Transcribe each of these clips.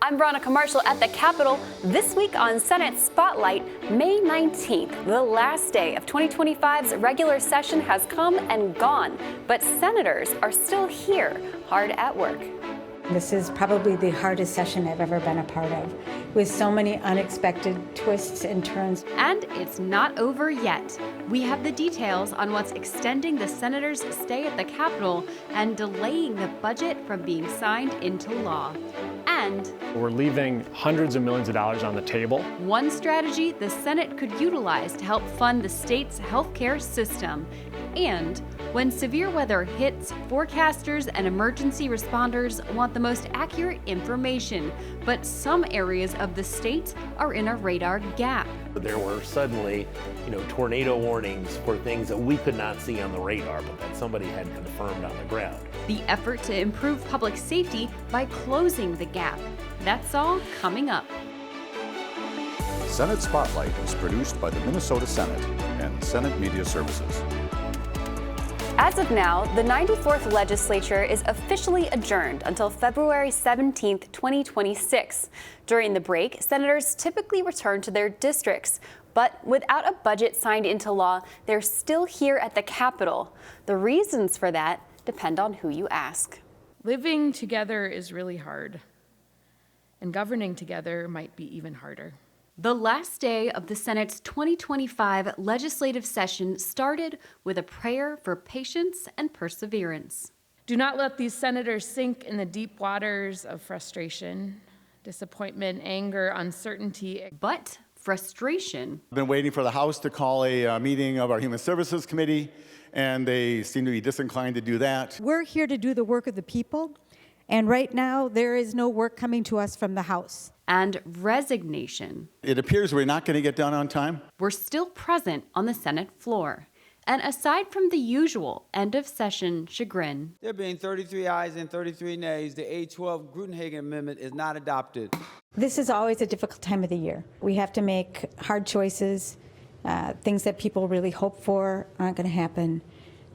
I'm Veronica Marshall at the Capitol. This week on Senate Spotlight, May 19th, the last day of 2025's regular session has come and gone, but senators are still here, hard at work. This is probably the hardest session I've ever been a part of, with so many unexpected twists and turns. And it's not over yet. We have the details on what's extending the senators' stay at the Capitol and delaying the budget from being signed into law. And we're leaving hundreds of millions of dollars on the table. One strategy the Senate could utilize to help fund the state's healthcare system. And when severe weather hits, forecasters and emergency responders want the most accurate information, but some areas of the state are in a radar gap. There were suddenly, tornado warnings for things that we could not see on the radar, but that somebody had confirmed on the ground. The effort to improve public safety by closing the gap. That's all coming up. Senate Spotlight is produced by the Minnesota Senate and Senate Media Services. As of now, the 94th Legislature is officially adjourned until February 17th, 2026. During the break, senators typically return to their districts, but without a budget signed into law, they're still here at the Capitol. The reasons for that depend on who you ask. Living together is really hard, and governing together might be even harder. The last day of the Senate's 2025 legislative session started with a prayer for patience and perseverance. Do not let these senators sink in the deep waters of frustration, disappointment, anger, uncertainty. But frustration. I've been waiting for the House to call a meeting of our Human Services Committee, and they seem to be disinclined to do that. We're here to do the work of the people, and right now there is no work coming to us from the House. And resignation. It appears we're not going to get done on time. We're still present on the Senate floor. And aside from the usual end-of-session chagrin, there being 33 ayes and 33 nays, the A12 Gruenhagen Amendment is not adopted. This is always a difficult time of the year. We have to make hard choices. Things that people really hope for aren't going to happen.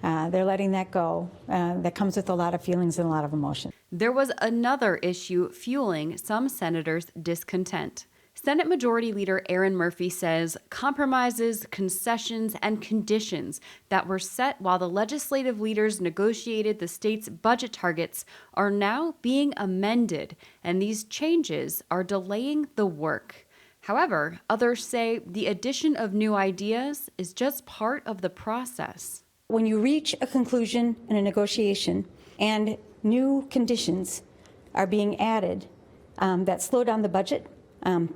They're letting that go. That comes with a lot of feelings and a lot of emotion. There was another issue fueling some senators' discontent. Senate Majority Leader Aaron Murphy says compromises, concessions, and conditions that were set while the legislative leaders negotiated the state's budget targets are now being amended, and these changes are delaying the work. However, others say the addition of new ideas is just part of the process. When you reach a conclusion in a negotiation and new conditions are being added that slow down the budget,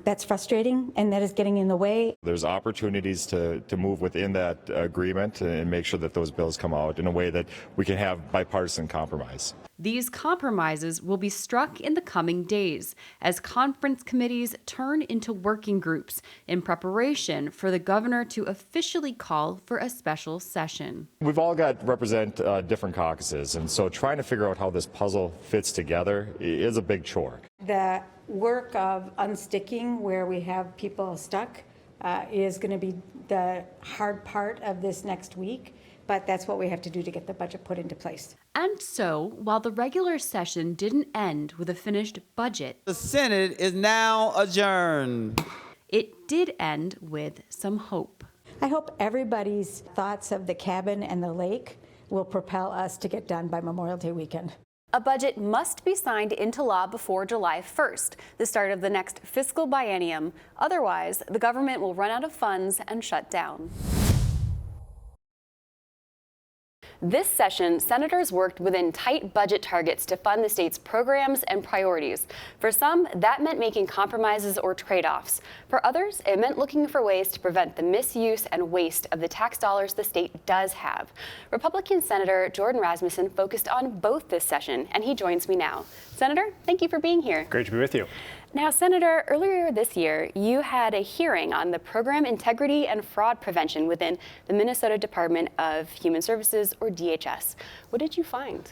that's frustrating, and that is getting in the way. There's opportunities to move within that agreement and make sure that those bills come out in a way that we can have bipartisan compromise. These compromises will be struck in the coming days as conference committees turn into working groups in preparation for the governor to officially call for a special session. We've all represent different caucuses, and so trying to figure out how this puzzle fits together is a big chore. The work of unsticking where we have people stuck is going to be the hard part of this next week, but that's what we have to do to get the budget put into place. And so, while the regular session didn't end with a finished budget, the Senate is now adjourned. It did end with some hope. I hope everybody's thoughts of the cabin and the lake will propel us to get done by Memorial Day weekend. A budget must be signed into law before July 1st, the start of the next fiscal biennium. Otherwise, the government will run out of funds and shut down. This session, senators worked within tight budget targets to fund the state's programs and priorities. For some, that meant making compromises or trade-offs. For others, it meant looking for ways to prevent the misuse and waste of the tax dollars the state does have. Republican Senator Jordan Rasmusson focused on both this session, and he joins me now. Senator, thank you for being here. Great to be with you. Now, Senator, earlier this year, you had a hearing on the program integrity and fraud prevention within the Minnesota Department of Human Services, or DHS. What did you find?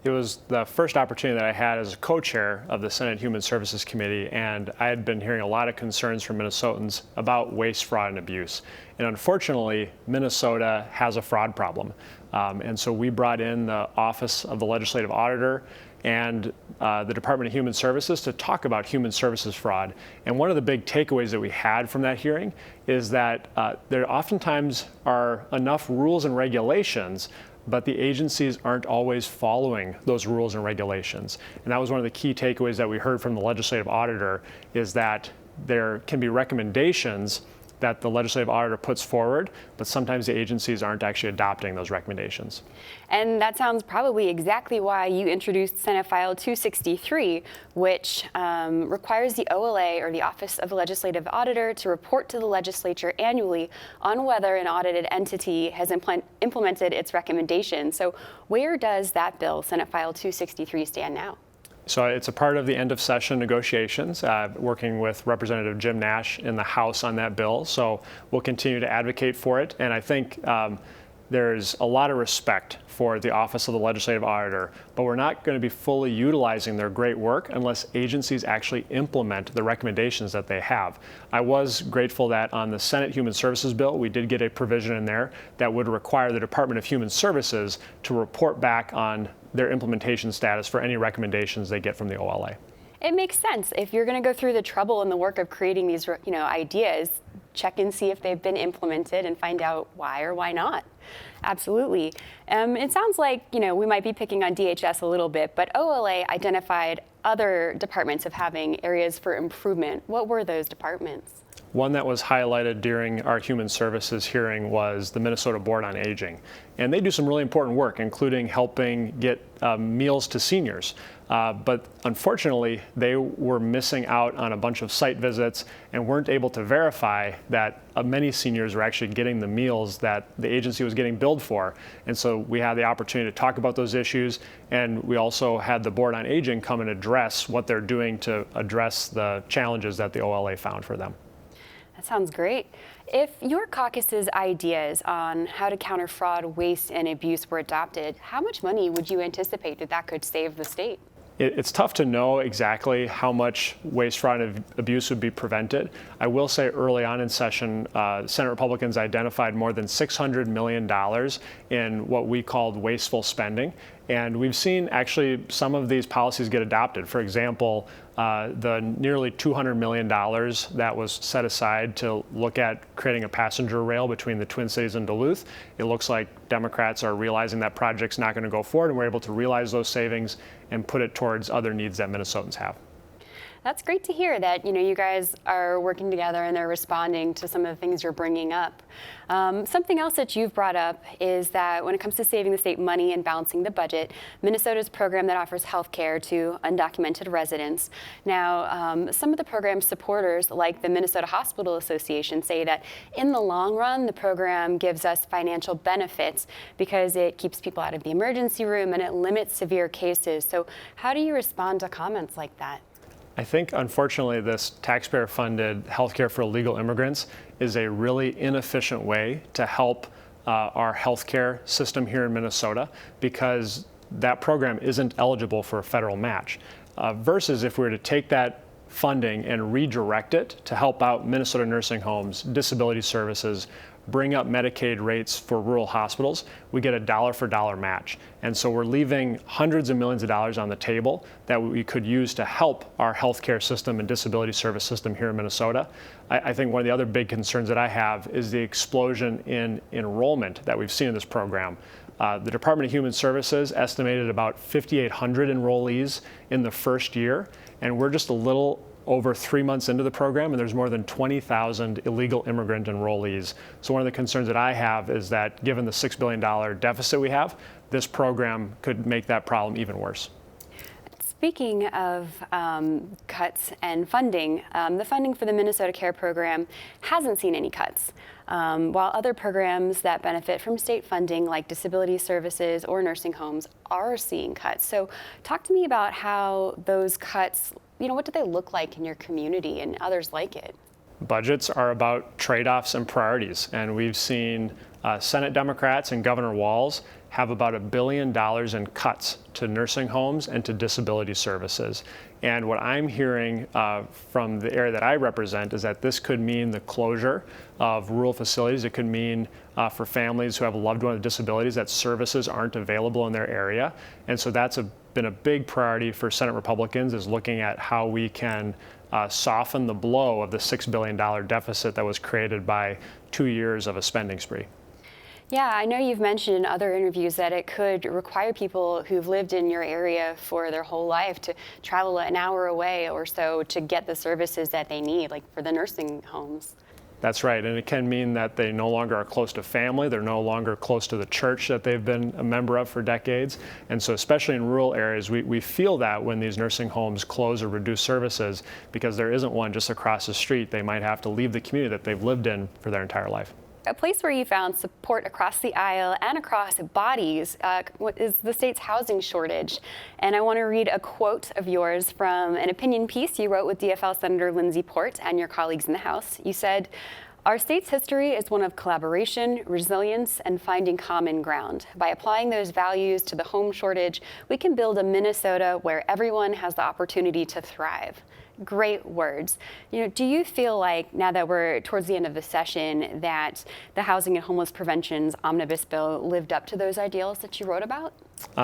It was the first opportunity that I had as a co-chair of the Senate Human Services Committee, and I had been hearing a lot of concerns from Minnesotans about waste, fraud, and abuse. And unfortunately, Minnesota has a fraud problem. And so we brought in the Office of the Legislative Auditor and the Department of Human Services to talk about human services fraud. And one of the big takeaways that we had from that hearing is that there oftentimes are enough rules and regulations, but the agencies aren't always following those rules and regulations. And that was one of the key takeaways that we heard from the legislative auditor, is that there can be recommendations that the legislative auditor puts forward, but sometimes the agencies aren't actually adopting those recommendations. And that sounds probably exactly why you introduced Senate File 263, which requires the OLA, or the Office of the Legislative Auditor, to report to the legislature annually on whether an audited entity has implemented its recommendations. So where does that bill, Senate File 263, stand now? So it's a part of the end of session negotiations, working with Representative Jim Nash in the House on that bill. So we'll continue to advocate for it. And I think there's a lot of respect for the Office of the Legislative Auditor, but we're not going to be fully utilizing their great work unless agencies actually implement the recommendations that they have. I was grateful that on the Senate Human Services bill, we did get a provision in there that would require the Department of Human Services to report back on their implementation status for any recommendations they get from the OLA. It makes sense. If you're going to go through the trouble and the work of creating these, ideas, check and see if they've been implemented and find out why or why not. Absolutely. It sounds like, we might be picking on DHS a little bit, but OLA identified other departments of having areas for improvement. What were those departments? One that was highlighted during our Human Services hearing was the Minnesota Board on Aging. And they do some really important work, including helping get meals to seniors. But unfortunately, they were missing out on a bunch of site visits and weren't able to verify that many seniors were actually getting the meals that the agency was getting billed for. And so we had the opportunity to talk about those issues, and we also had the Board on Aging come and address what they're doing to address the challenges that the OLA found for them. That sounds great. If your caucus's ideas on how to counter fraud, waste, and abuse were adopted, how much money would you anticipate that could save the state? It's tough to know exactly how much waste, fraud, and abuse would be prevented. I will say early on in session, Senate Republicans identified more than $600 million in what we called wasteful spending. And we've seen actually some of these policies get adopted. For example, the nearly $200 million that was set aside to look at creating a passenger rail between the Twin Cities and Duluth. It looks like Democrats are realizing that project's not going to go forward, and we're able to realize those savings and put it towards other needs that Minnesotans have. That's great to hear that, you guys are working together and they're responding to some of the things you're bringing up. Something else that you've brought up is that when it comes to saving the state money and balancing the budget, Minnesota's program that offers health care to undocumented residents. Now, some of the program's supporters, like the Minnesota Hospital Association, say that in the long run, the program gives us financial benefits because it keeps people out of the emergency room and it limits severe cases. So how do you respond to comments like that? I think, unfortunately, this taxpayer-funded healthcare for illegal immigrants is a really inefficient way to help our healthcare system here in Minnesota, because that program isn't eligible for a federal match. Versus if we were to take that funding and redirect it to help out Minnesota nursing homes, disability services, bring up Medicaid rates for rural hospitals, we get a dollar-for-dollar match. And so we're leaving hundreds of millions of dollars on the table that we could use to help our healthcare system and disability service system here in Minnesota. I think one of the other big concerns that I have is the explosion in enrollment that we've seen in this program. The Department of Human Services estimated about 5,800 enrollees in the first year, and we're just a little over 3 months into the program, and there's more than 20,000 illegal immigrant enrollees. So one of the concerns that I have is that given the $6 billion deficit we have, this program could make that problem even worse. Speaking of cuts and funding, the funding for the MinnesotaCare program hasn't seen any cuts, while other programs that benefit from state funding, like disability services or nursing homes, are seeing cuts. So talk to me about how those cuts, what do they look like in your community and others like it? Budgets are about trade-offs and priorities, and we've seen Senate Democrats and Governor Walz have about $1 billion in cuts to nursing homes and to disability services. And what I'm hearing from the area that I represent is that this could mean the closure of rural facilities. It could mean for families who have a loved one with disabilities that services aren't available in their area. And so that's a been a big priority for Senate Republicans, is looking at how we can soften the blow of the $6 billion deficit that was created by 2 years of a spending spree. Yeah, I know you've mentioned in other interviews that it could require people who've lived in your area for their whole life to travel an hour away or so to get the services that they need, like for the nursing homes. That's right, and it can mean that they no longer are close to family, they're no longer close to the church that they've been a member of for decades. And so especially in rural areas, we feel that when these nursing homes close or reduce services, because there isn't one just across the street, they might have to leave the community that they've lived in for their entire life. A place where you found support across the aisle and across bodies is the state's housing shortage. And I want to read a quote of yours from an opinion piece you wrote with DFL Senator Lindsey Port and your colleagues in the House. You said, "Our state's history is one of collaboration, resilience, and finding common ground. By applying those values to the home shortage, we can build a Minnesota where everyone has the opportunity to thrive." Great words. Do you feel like now that we're towards the end of the session that the Housing and Homeless Prevention's omnibus bill lived up to those ideals that you wrote about?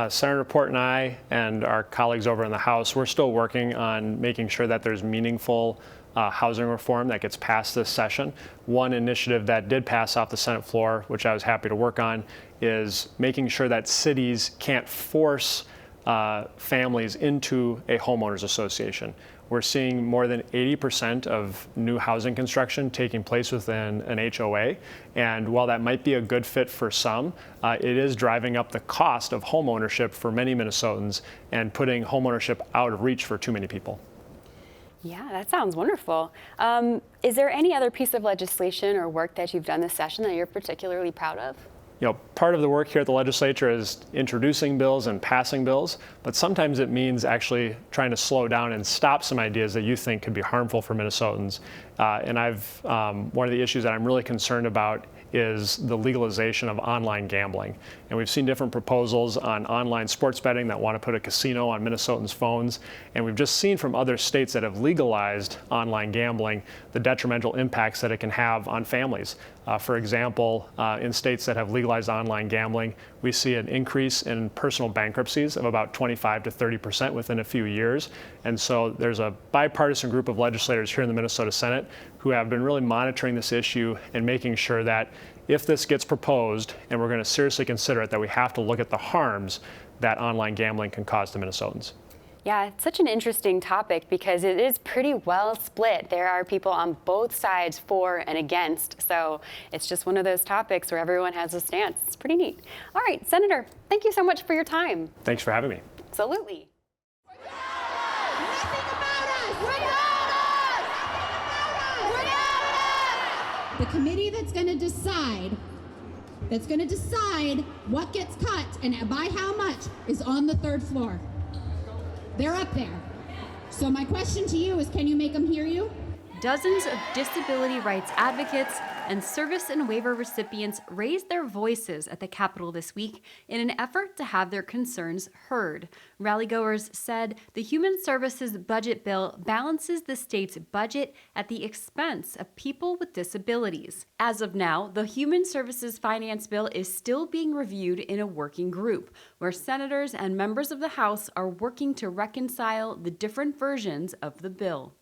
Senator Port and I and our colleagues over in the House, we're still working on making sure that there's meaningful housing reform that gets passed this session. One initiative that did pass off the Senate floor, which I was happy to work on, is making sure that cities can't force families into a homeowners association. We're seeing more than 80% of new housing construction taking place within an HOA. And while that might be a good fit for some, it is driving up the cost of homeownership for many Minnesotans and putting homeownership out of reach for too many people. Yeah, that sounds wonderful. Is there any other piece of legislation or work that you've done this session that you're particularly proud of? Part of the work here at the legislature is introducing bills and passing bills, but sometimes it means actually trying to slow down and stop some ideas that you think could be harmful for Minnesotans. And one of the issues that I'm really concerned about is the legalization of online gambling. And we've seen different proposals on online sports betting that want to put a casino on Minnesotans' phones. And we've just seen from other states that have legalized online gambling the detrimental impacts that it can have on families. For example, in states that have legalized online gambling, we see an increase in personal bankruptcies of about 25 to 30% within a few years. And so there's a bipartisan group of legislators here in the Minnesota Senate who have been really monitoring this issue and making sure that if this gets proposed, and we're going to seriously consider it, that we have to look at the harms that online gambling can cause to Minnesotans. Yeah, it's such an interesting topic because it is pretty well split. There are people on both sides for and against. So it's just one of those topics where everyone has a stance. It's pretty neat. All right, Senator, thank you so much for your time. Thanks for having me. Absolutely. The committee that's going to decide what gets cut and by how much is on the third floor. They're up there. So my question to you is, can you make them hear you? Dozens of disability rights advocates and service and waiver recipients raised their voices at the Capitol this week in an effort to have their concerns heard. Rallygoers said the Human Services Budget Bill balances the state's budget at the expense of people with disabilities. As of now, the Human Services Finance Bill is still being reviewed in a working group, where senators and members of the House are working to reconcile the different versions of the bill.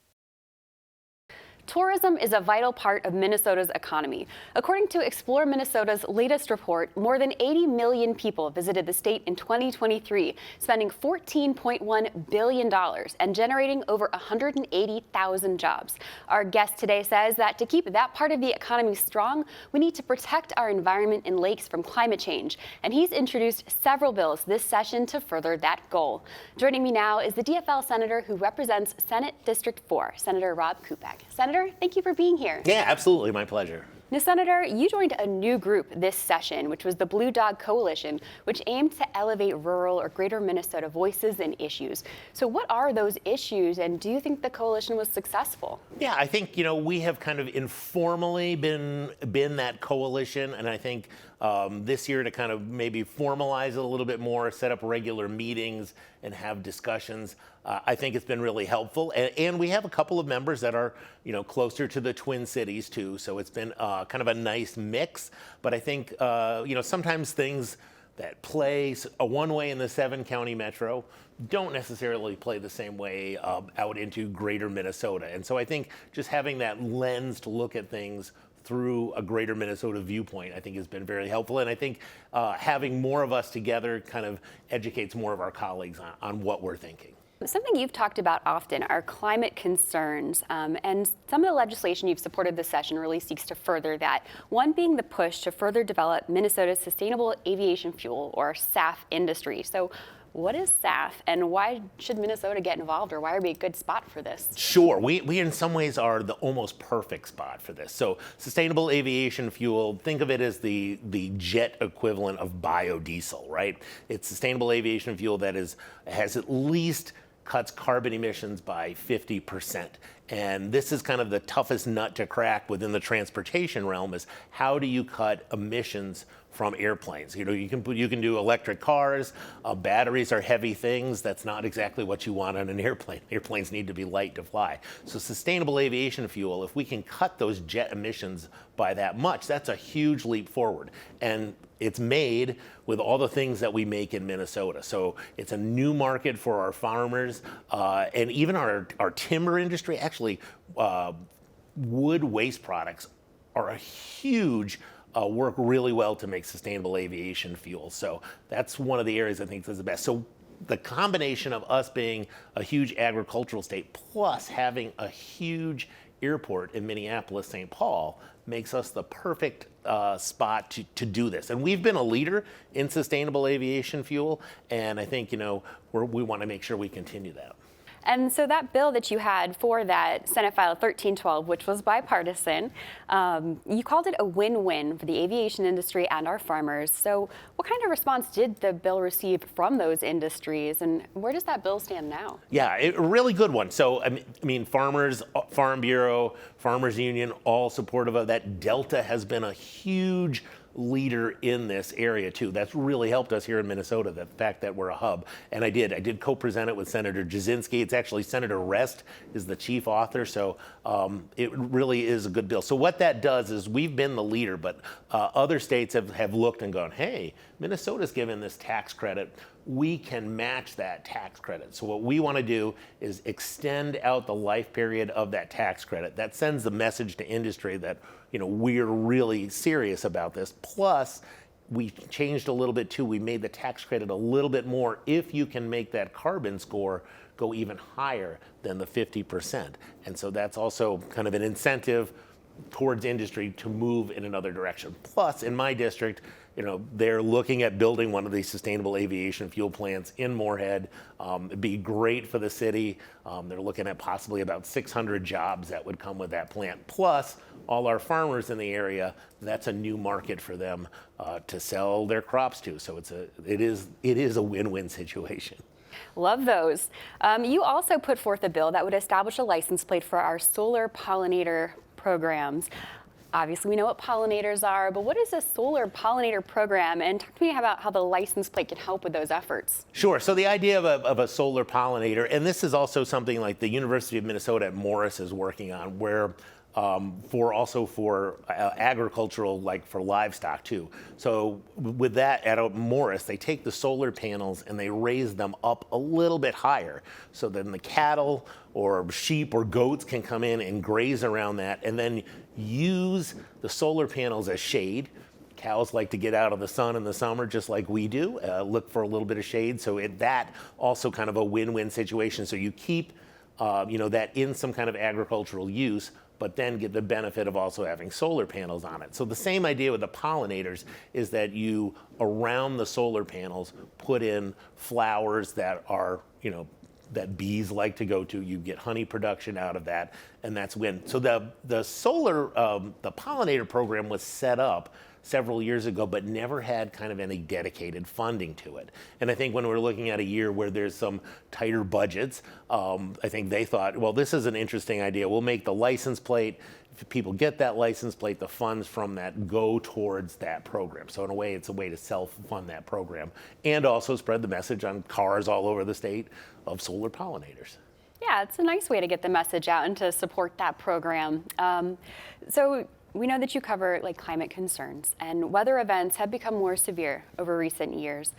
Tourism is a vital part of Minnesota's economy. According to Explore Minnesota's latest report, more than 80 million people visited the state in 2023, spending $14.1 billion and generating over 180,000 jobs. Our guest today says that to keep that part of the economy strong, we need to protect our environment and lakes from climate change. And he's introduced several bills this session to further that goal. Joining me now is the DFL senator who represents Senate District 4, Senator Rob Kupek. Senator, thank you for being here. Yeah, absolutely. My pleasure. Now, Senator, you joined a new group this session, which was the Blue Dog Coalition, which aimed to elevate rural or greater Minnesota voices and issues. So what are those issues, and do you think the coalition was successful? Yeah, I think, we have kind of informally been that coalition, and I think this year to kind of maybe formalize it a little bit more, set up regular meetings and have discussions. I think it's been really helpful. And we have a couple of members that are, closer to the Twin Cities too. So it's been kind of a nice mix. But I think, sometimes things play a one way in the 7-county metro don't necessarily play the same way out into greater Minnesota. And so I think just having that lens to look at things through a greater Minnesota viewpoint, I think has been very helpful. And I think having more of us together kind of educates more of our colleagues on what we're thinking. Something you've talked about often are climate concerns, and some of the legislation you've supported this session really seeks to further that. One being the push to further develop Minnesota's sustainable aviation fuel, or SAF industry. So what is SAF, and why should Minnesota get involved, or why are we a good spot for this? Sure, we in some ways are the almost perfect spot for this. So sustainable aviation fuel, think of it as the jet equivalent of biodiesel, right? It's sustainable aviation fuel that has at least cuts carbon emissions by 50%. And this is kind of the toughest nut to crack within the transportation realm, is how do you cut emissions from airplanes? You know, you can do electric cars, batteries are heavy things. That's not exactly what you want on an airplane. Airplanes need to be light to fly. So sustainable aviation fuel, if we can cut those jet emissions by that much, that's a huge leap forward. And it's made with all the things that we make in Minnesota. So it's a new market for our farmers, and even our timber industry. Actually, wood waste products are a huge work really well to make sustainable aviation fuel. So that's one of the areas I think is the best. So the combination of us being a huge agricultural state plus having a huge airport in Minneapolis-St. Paul makes us the perfect spot to do this. And we've been a leader in sustainable aviation fuel, and I think, you know, we want to make sure we continue that. And so that bill that you had for that, Senate File 1312, which was bipartisan, you called it a win-win for the aviation industry and our farmers. So what kind of response did the bill receive from those industries, and where does that bill stand now? Yeah, a really good one. So, I mean, farmers, Farm Bureau, Farmers Union, all supportive of that. Delta has been a huge leader in this area too. That's really helped us here in Minnesota, the fact that we're a hub. And I did co-present it with Senator Jasinski. It's actually Senator Rest is the chief author, so it really is a good bill. So what that does is we've been the leader, but other states have looked and gone, hey, Minnesota's given this tax credit. We can match that tax credit. So what we want to do is extend out the life period of that tax credit. That sends the message to industry that, you know, we're really serious about this. Plus, we changed a little bit too. We made the tax credit a little bit more if you can make that carbon score go even higher than the 50%. And so that's also kind of an incentive towards industry to move in another direction. Plus, in my district, you know, they're looking at building one of these sustainable aviation fuel plants in Moorhead. It'd be great for the city. They're looking at possibly about 600 jobs that would come with that plant. Plus, all our farmers in the area, that's a new market for them to sell their crops to. So it is a win-win situation. Love those. You also put forth a bill that would establish a license plate for our solar pollinator programs. Obviously, we know what pollinators are, but what is a solar pollinator program? And talk to me about how the license plate can help with those efforts. Sure. So the idea of a solar pollinator, and this is also something like the University of Minnesota at Morris is working on, where for agricultural, like for livestock too. So with that at Morris, they take the solar panels and they raise them up a little bit higher. So then the cattle or sheep or goats can come in and graze around that and then use the solar panels as shade. Cows like to get out of the sun in the summer just like we do, look for a little bit of shade. So that also kind of a win-win situation. So you keep that in some kind of agricultural use, but then get the benefit of also having solar panels on it. So the same idea with the pollinators is that you, around the solar panels, put in flowers that are, that bees like to go to. You get honey production out of that, and that's when. So the solar, the pollinator program was set up several years ago, but never had kind of any dedicated funding to it. And I think when we're looking at a year where there's some tighter budgets, I think they thought, well, this is an interesting idea. We'll make the license plate. If people get that license plate, the funds from that go towards that program. So in a way, it's a way to self-fund that program and also spread the message on cars all over the state of solar pollinators. Yeah, it's a nice way to get the message out and to support that program. So We know that you cover climate concerns, and weather events have become more severe over recent years.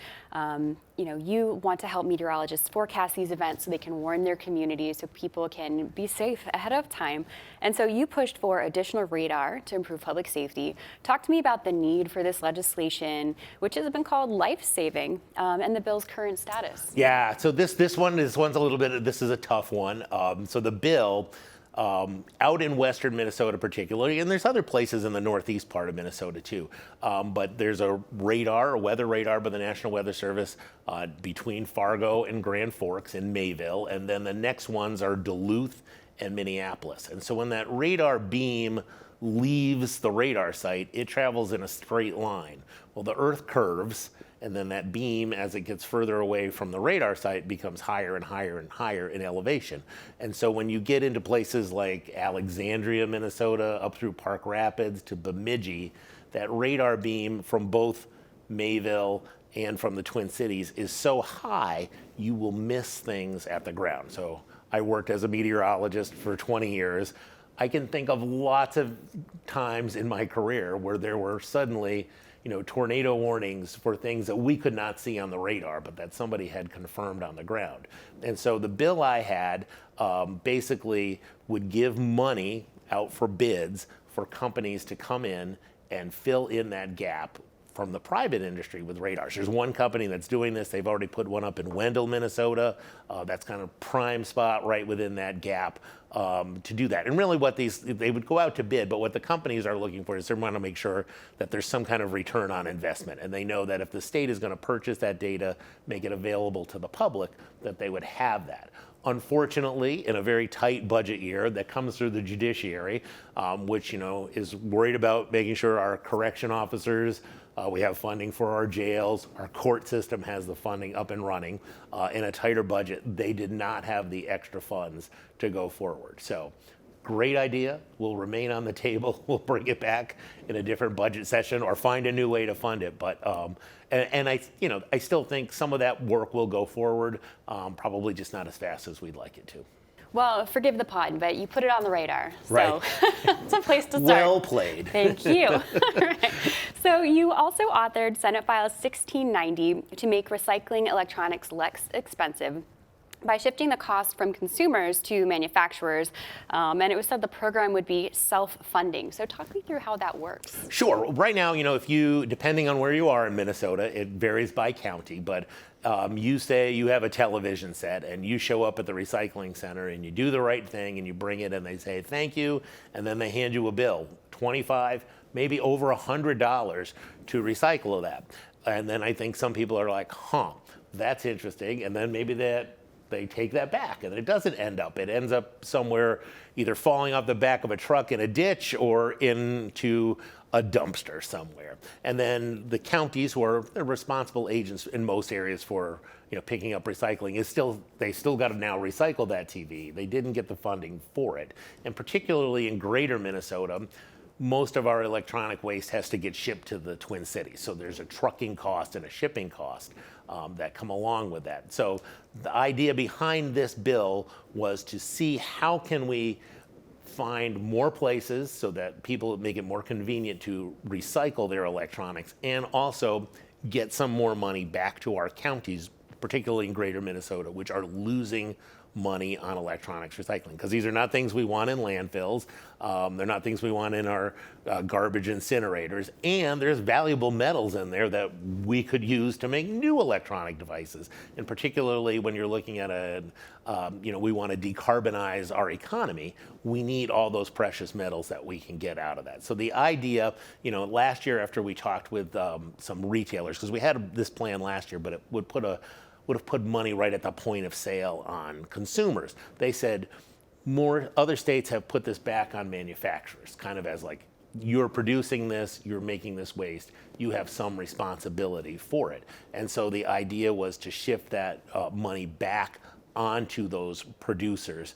You want to help meteorologists forecast these events so they can warn their communities so people can be safe ahead of time. And so you pushed for additional radar to improve public safety. Talk to me about the need for this legislation, which has been called Lifesaving, and the bill's current status. Yeah, so this one's a little bit, this is a tough one. So the bill, out in western Minnesota particularly, and there's other places in the northeast part of Minnesota too, but there's a weather radar by the National Weather Service between Fargo and Grand Forks in Mayville, and then the next ones are Duluth and Minneapolis. And so when that radar beam leaves the radar site, it travels in a straight line. Well, the Earth curves, and then that beam, as it gets further away from the radar site, becomes higher and higher and higher in elevation. And so when you get into places like Alexandria, Minnesota, up through Park Rapids to Bemidji, that radar beam from both Mayville and from the Twin Cities is so high, you will miss things at the ground. So I worked as a meteorologist for 20 years. I can think of lots of times in my career where there were suddenly tornado warnings for things that we could not see on the radar, but that somebody had confirmed on the ground. And so the bill I had basically would give money out for bids for companies to come in and fill in that gap from the private industry with radars. There's one company that's doing this. They've already put one up in Wendell, Minnesota. That's kind of prime spot right within that gap to do that. And really they would go out to bid, but what the companies are looking for is they want to make sure that there's some kind of return on investment. And they know that if the state is going to purchase that data, make it available to the public, that they would have that. Unfortunately, in a very tight budget year that comes through the judiciary, which is worried about making sure our correction officers, we have funding for our jails, our court system has the funding up and running. In a tighter budget, they did not have the extra funds to go forward. So great idea, will remain on the table. We'll bring it back in a different budget session or find a new way to fund it. But I still think some of that work will go forward, probably just not as fast as we'd like it to. Well, forgive the pun, but you put it on the radar. So right. It's a place to start. Well played. Thank you. Right. So you also authored Senate File 1690 to make recycling electronics less expensive by shifting the cost from consumers to manufacturers, and it was said the program would be self-funding. So talk me through how that works. Sure. Right now, if you, depending on where you are in Minnesota, it varies by county, but you say you have a television set and you show up at the recycling center and you do the right thing and you bring it and they say thank you, and then they hand you a bill, $25, maybe over $100 to recycle that. And then I think some people are like, that's interesting, and then maybe they take that back and it doesn't end up. It ends up somewhere either falling off the back of a truck in a ditch or into a dumpster somewhere. And then the counties, who are the responsible agents in most areas for picking up recycling, they still got to now recycle that TV. They didn't get the funding for it. And particularly in greater Minnesota, most of our electronic waste has to get shipped to the Twin Cities. So there's a trucking cost and a shipping cost that come along with that. So the idea behind this bill was to see how can we find more places so that people make it more convenient to recycle their electronics, and also get some more money back to our counties, particularly in greater Minnesota, which are losing money on electronics recycling, because these are not things we want in landfills. They're not things we want in our garbage incinerators, and there's valuable metals in there that we could use to make new electronic devices. And particularly when you're looking at we want to decarbonize our economy, we need all those precious metals that we can get out of that. So the idea, last year after we talked with some retailers, because we had this plan last year, but it would have put money right at the point of sale on consumers. They said more other states have put this back on manufacturers, kind of as like, you're producing this, you're making this waste, you have some responsibility for it. And so the idea was to shift that money back onto those producers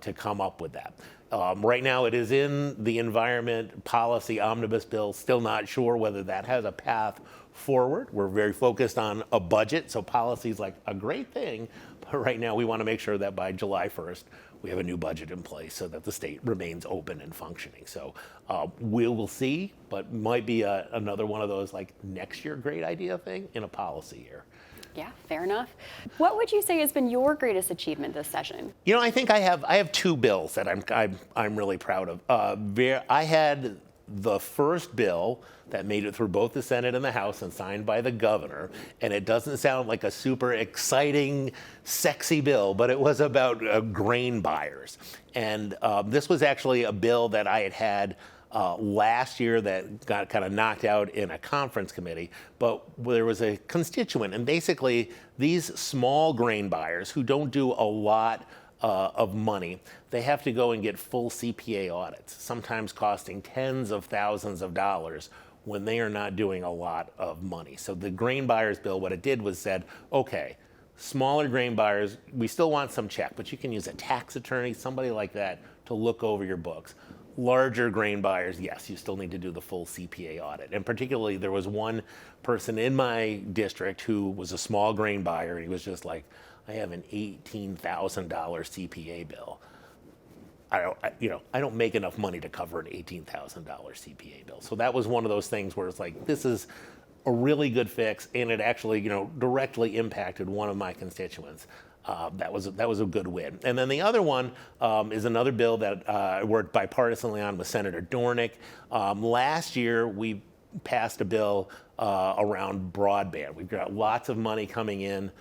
to come up with that. Right now it is in the Environment Policy Omnibus Bill, still not sure whether that has a path forward. We're very focused on a budget, so policy is like a great thing, but right now we want to make sure that by July 1st we have a new budget in place so that the state remains open and functioning. So we will see, but might be another one of those like next year great idea thing in a policy year. Yeah, fair enough. What would you say has been your greatest achievement this session? You know, I think I have two bills that I'm really proud of. I had the first bill that made it through both the Senate and the House and signed by the governor, and it doesn't sound like a super exciting, sexy bill, but it was about grain buyers. And this was actually a bill that I had last year that got kind of knocked out in a conference committee, but there was a constituent, and basically these small grain buyers who don't do a lot of money, they have to go and get full CPA audits, sometimes costing tens of thousands of dollars when they are not doing a lot of money. So the grain buyers bill, what it did was said, okay, smaller grain buyers, we still want some check, but you can use a tax attorney, somebody like that, to look over your books. Larger grain buyers, yes, you still need to do the full CPA audit. And particularly, there was one person in my district who was a small grain buyer, and he was just like, I have an $18,000 CPA bill. I don't make enough money to cover an $18,000 CPA bill. So that was one of those things where it's like, this is a really good fix, and it actually, directly impacted one of my constituents. That was a good win. And then the other one is another bill that I worked bipartisanly on with Senator Dornick. Last year, we passed a bill around broadband. We've got lots of money coming in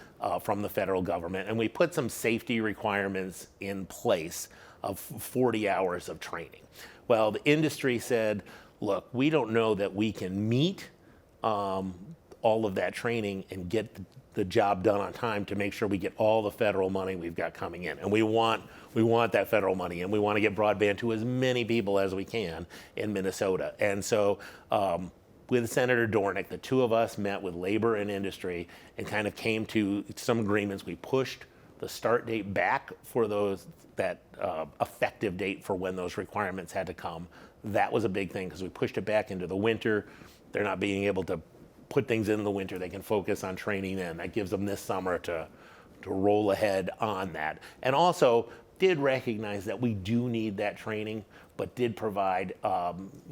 from the federal government, and we put some safety requirements in place of 40 hours of training. Well, the industry said, look, we don't know that we can meet all of that training and get the job done on time to make sure we get all the federal money we've got coming in. And we want that federal money, and we want to get broadband to as many people as we can in Minnesota. And so with Senator Dornick, the two of us met with labor and industry and kind of came to some agreements. We pushed the start date back for that effective date for when those requirements had to come. That was a big thing because we pushed it back into the winter. They're not being able to put things in the winter. They can focus on training then. That gives them this summer to roll ahead on that. And also did recognize that we do need that training, but did provide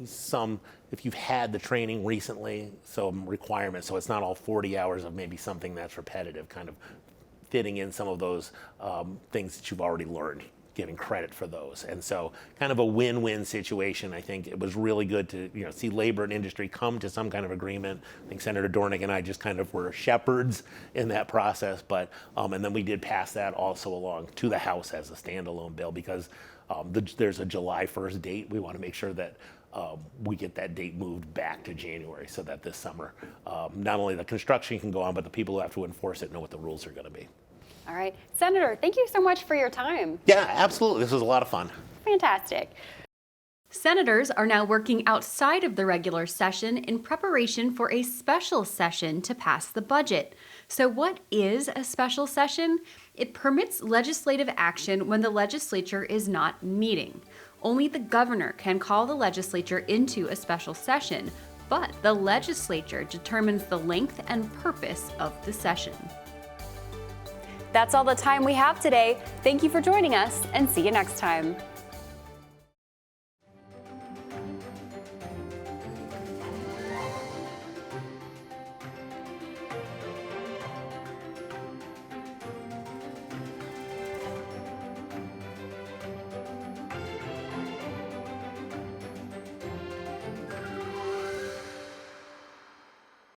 some, if you've had the training recently, some requirements. So it's not all 40 hours of maybe something that's repetitive, kind of fitting in some of those things that you've already learned, giving credit for those. And so kind of a win-win situation. I think it was really good to see labor and industry come to some kind of agreement. I think Senator Dornick and I just kind of were shepherds in that process. But and then we did pass that also along to the House as a standalone bill because there's a July 1st date. We want to make sure that we get that date moved back to January so that this summer, not only the construction can go on, but the people who have to enforce it know what the rules are going to be. All right. Senator, thank you so much for your time. Yeah, absolutely. This was a lot of fun. Fantastic. Senators are now working outside of the regular session in preparation for a special session to pass the budget. So what is a special session? It permits legislative action when the legislature is not meeting. Only the governor can call the legislature into a special session, but the legislature determines the length and purpose of the session. That's all the time we have today. Thank you for joining us, and see you next time.